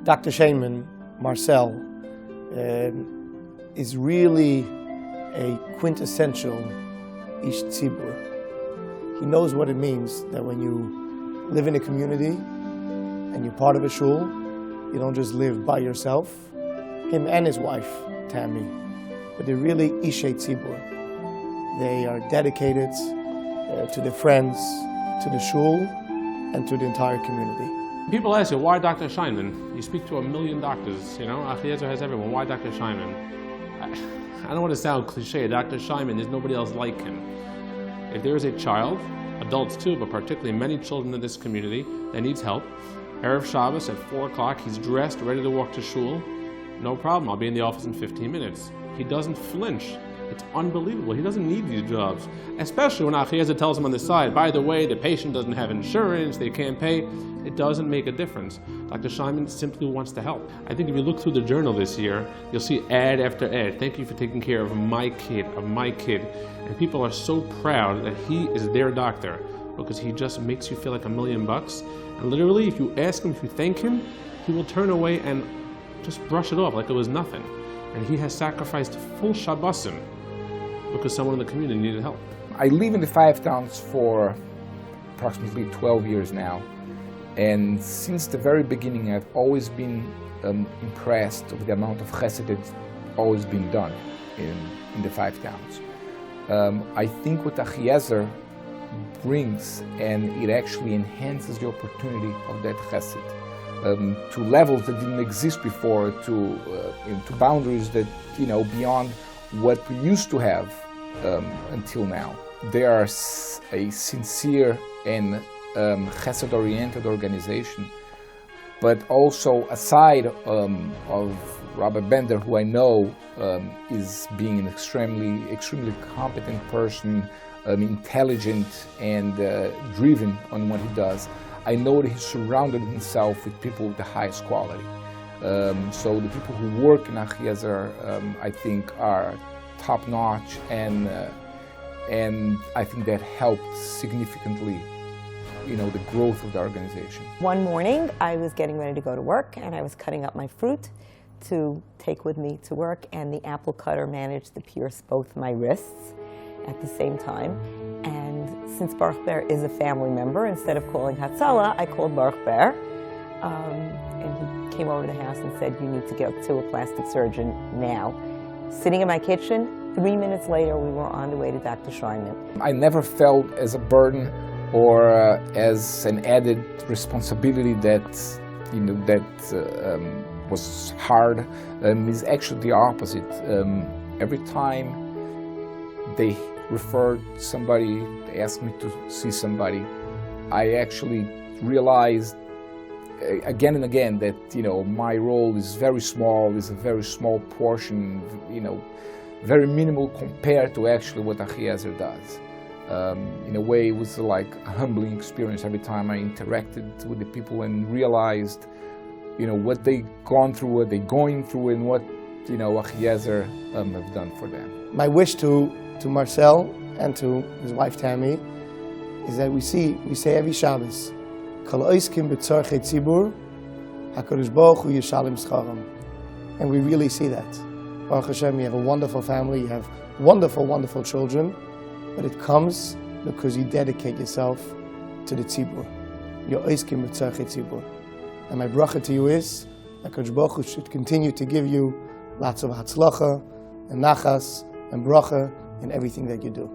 Dr. Scheinman, Marcel, is really a quintessential Ish Tzibur. He knows what it means that when you live in a community and you're part of a shul, you don't just live by yourself, him and his wife, Tammy, but they're really Ishay Tzibur. They are dedicated to their friends, to the shul, and to the entire community. People ask you, why Dr. Scheinman? You speak to 1 million doctors, you know, Achiezer has everyone. Why Dr. Scheinman? I don't want to sound cliche. Dr. Scheinman, there's nobody else like him. If there is a child, adults too, but particularly many children in this community that needs help, Erev Shabbos at 4 o'clock, he's dressed, ready to walk to shul. No problem, I'll be in the office in 15 minutes. He doesn't flinch. It's unbelievable. He doesn't need these jobs. Especially when Achiezer tells him on the side, by the way, the patient doesn't have insurance, they can't pay. It doesn't make a difference. Dr. Scheinman simply wants to help. I think if you look through the journal this year, you'll see ad after ad. Thank you for taking care of my kid, And people are so proud that he is their doctor because he just makes you feel like $1 million. And literally, if you ask him, if you thank him, he will turn away and just brush it off like it was nothing. And he has sacrificed full Shabbosim because someone in the community needed help. I live in the Five Towns for approximately 12 years now. And since the very beginning, I've always been impressed with the amount of chesed that's always been done in the Five Towns. I think what Achiezer brings, and it actually enhances the opportunity of that chesed to levels that didn't exist before, to boundaries that, you know, beyond what we used to have until now. They are a sincere and chesed-oriented organization, but also aside of Rabbi Bender, who I know is being an extremely competent person, intelligent and driven on what he does, I know that he's surrounded himself with people with the highest quality. So the people who work in Achiezer, I think, are top-notch, and I think that helped significantly, you know, the growth of the organization. One morning, I was getting ready to go to work, and I was cutting up my fruit to take with me to work, and the apple cutter managed to pierce both my wrists at the same time. And since Baruch Ber is a family member, instead of calling Hatzalah, I called Baruch Ber, and he came over to the house and said, "You need to get to a plastic surgeon now." Sitting in my kitchen, 3 minutes later, we were on the way to Dr. Scheinman. I never felt as a burden or as an added responsibility that, you know, was hard. Is actually the opposite. Every time they referred somebody, they asked me to see somebody, I actually realized again and again that, you know, my role is very small, is a very small portion, you know, very minimal compared to actually what Achiezer does. In a way, it was like a humbling experience every time I interacted with the people and realized, you know, what they've gone through, what they're going through, and what, you know, Achiezer have done for them. My wish to Marcel and to his wife Tammy is that we say every Shabbos, Kol oiskim b'tzorchei tzibur, HaKadosh Baruch Hu yishalem scharam. And we really see that. Baruch Hashem, you have a wonderful family, you have wonderful, wonderful children, but it comes because you dedicate yourself to the tzibur. You're oiskim b'tzorchei tzibur. And my bracha to you is, HaKadosh Baruch Hu should continue to give you lots of hatzlacha and nachas and bracha in everything that you do.